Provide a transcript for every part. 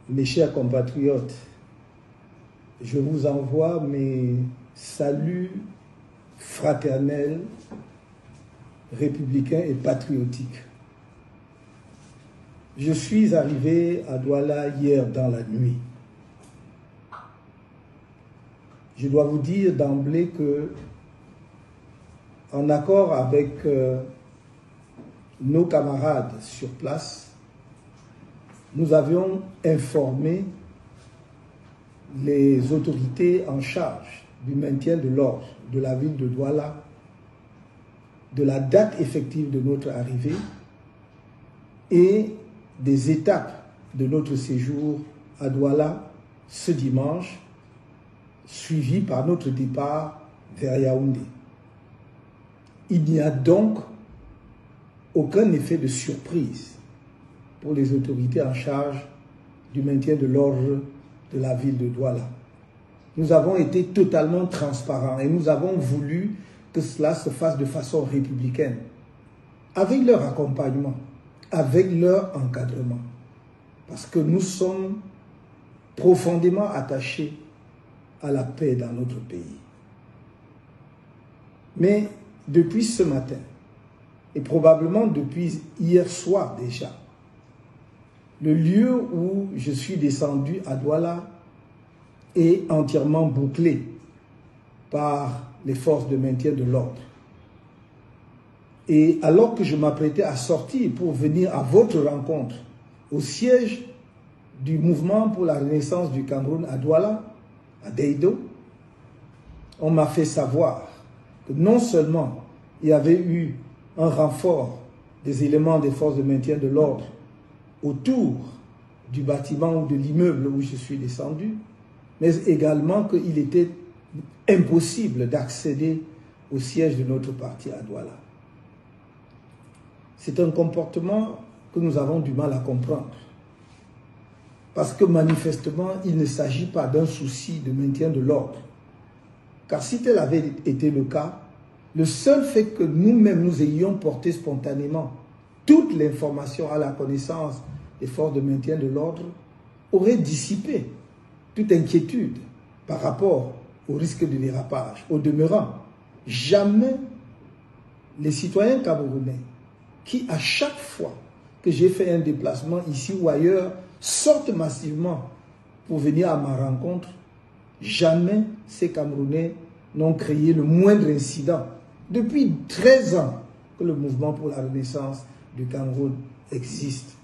Mes chers compatriotes, je vous envoie mes saluts fraternels, républicains et patriotiques. Je suis arrivé à Douala hier dans la nuit. Je dois vous dire d'emblée que, en accord avec nos camarades sur place, nous avions informé les autorités en charge du maintien de l'ordre de la ville de Douala de la date effective de notre arrivée et des étapes de notre séjour à Douala ce dimanche, suivi par notre départ vers Yaoundé. Il n'y a donc aucun effet de surprise pour les autorités en charge du maintien de l'ordre de la ville de Douala. Nous avons été totalement transparents et nous avons voulu que cela se fasse de façon républicaine, avec leur accompagnement, avec leur encadrement, parce que nous sommes profondément attachés à la paix dans notre pays. Mais depuis ce matin, et probablement depuis hier soir déjà, le lieu où je suis descendu à Douala est entièrement bouclé par les forces de maintien de l'ordre. Et alors que je m'apprêtais à sortir pour venir à votre rencontre au siège du mouvement pour la renaissance du Cameroun à Douala, à Deido, on m'a fait savoir que non seulement il y avait eu un renfort des éléments des forces de maintien de l'ordre autour du bâtiment ou de l'immeuble où je suis descendu, mais également qu'il était impossible d'accéder au siège de notre parti à Douala. C'est un comportement que nous avons du mal à comprendre, parce que manifestement, il ne s'agit pas d'un souci de maintien de l'ordre. Car si tel avait été le cas, le seul fait que nous-mêmes nous ayons porté spontanément toute l'information à la connaissance des forces de maintien de l'ordre aurait dissipé toute inquiétude par rapport au risque de dérapage. Au demeurant, jamais les citoyens camerounais qui, à chaque fois que j'ai fait un déplacement ici ou ailleurs, sortent massivement pour venir à ma rencontre, jamais ces Camerounais n'ont créé le moindre incident. Depuis 13 ans que le mouvement pour la renaissance du Cameroun existe.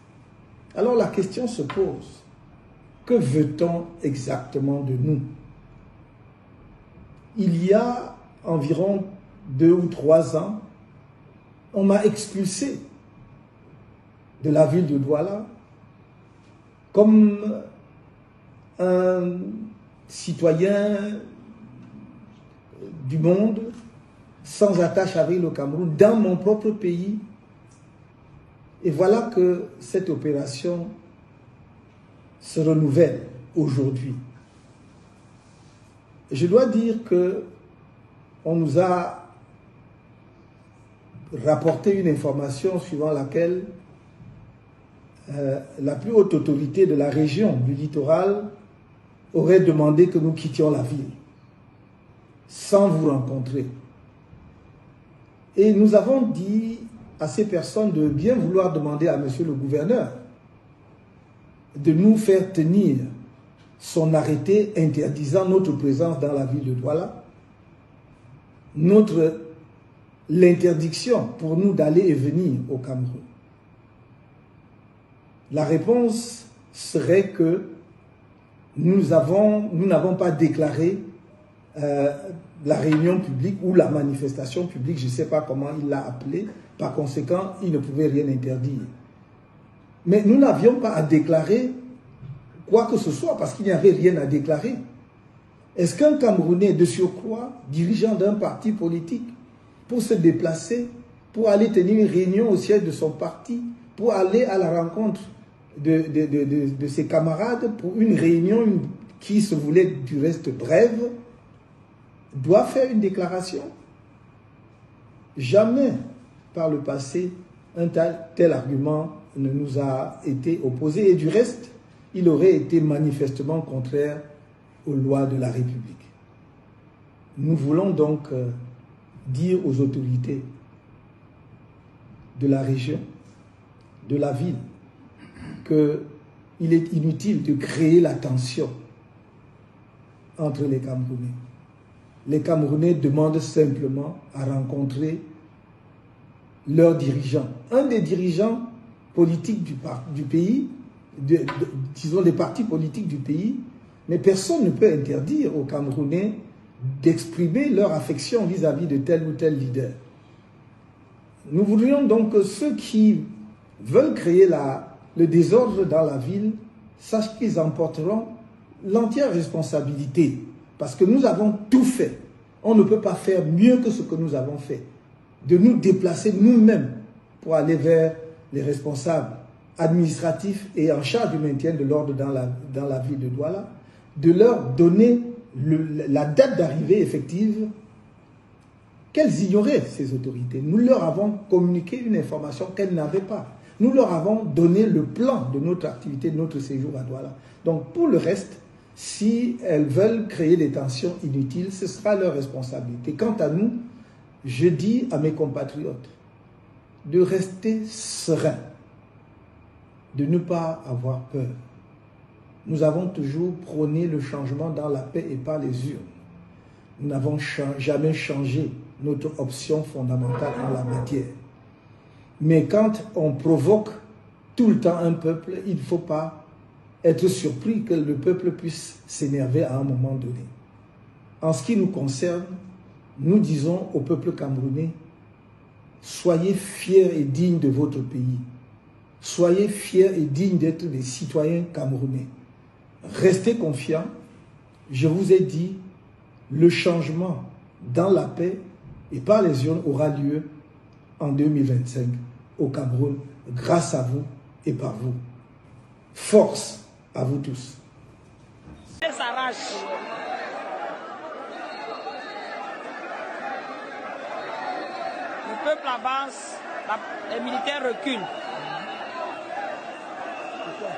Alors la question se pose, que veut-on exactement de nous? Il y a environ 2 ou 3 ans, on m'a expulsé de la ville de Douala comme un citoyen du monde sans attache avec le Cameroun dans mon propre pays. Et voilà que cette opération se renouvelle aujourd'hui. Je dois dire que on nous a rapporté une information suivant laquelle la plus haute autorité de la région du littoral aurait demandé que nous quittions la ville sans vous rencontrer. Et nous avons dit à ces personnes de bien vouloir demander à monsieur le gouverneur de nous faire tenir son arrêté interdisant notre présence dans la ville de Douala, l'interdiction pour nous d'aller et venir au Cameroun. La réponse serait que nous n'avons pas déclaré la réunion publique ou la manifestation publique, je ne sais pas comment il l'a appelé, par conséquent, il ne pouvait rien interdire. Mais nous n'avions pas à déclarer quoi que ce soit, parce qu'il n'y avait rien à déclarer. Est-ce qu'un Camerounais de surcroît, dirigeant d'un parti politique, pour se déplacer, pour aller tenir une réunion au siège de son parti, pour aller à la rencontre de ses camarades, pour une réunion qui se voulait du reste brève, doit faire une déclaration? Jamais par le passé un tel argument ne nous a été opposé. Et du reste, il aurait été manifestement contraire aux lois de la République. Nous voulons donc dire aux autorités de la région, de la ville, qu'il est inutile de créer la tension entre les Camerounais. Les Camerounais demandent simplement à rencontrer leurs dirigeants. Un des dirigeants politiques du pays, disons des partis politiques du pays, mais personne ne peut interdire aux Camerounais d'exprimer leur affection vis-à-vis de tel ou tel leader. Nous voudrions donc que ceux qui veulent créer le désordre dans la ville sachent qu'ils emporteront l'entière responsabilité. Parce que nous avons tout fait. On ne peut pas faire mieux que ce que nous avons fait. De nous déplacer nous-mêmes pour aller vers les responsables administratifs et en charge du maintien de l'ordre dans la ville de Douala, de leur donner la date d'arrivée effective qu'elles ignoraient, ces autorités. Nous leur avons communiqué une information qu'elles n'avaient pas. Nous leur avons donné le plan de notre activité, de notre séjour à Douala. Donc pour le reste, si elles veulent créer des tensions inutiles, ce sera leur responsabilité. Quant à nous, je dis à mes compatriotes de rester sereins, de ne pas avoir peur. Nous avons toujours prôné le changement dans la paix et par les urnes. Nous n'avons jamais changé notre option fondamentale en la matière. Mais quand on provoque tout le temps un peuple, il ne faut pas être surpris que le peuple puisse s'énerver à un moment donné. En ce qui nous concerne, nous disons au peuple camerounais, soyez fiers et dignes de votre pays. Soyez fiers et dignes d'être des citoyens camerounais. Restez confiants. Je vous ai dit, le changement dans la paix et par les urnes aura lieu en 2025 au Cameroun, grâce à vous et par vous. Force à vous tous. Le peuple avance, les militaires reculent. Pourquoi?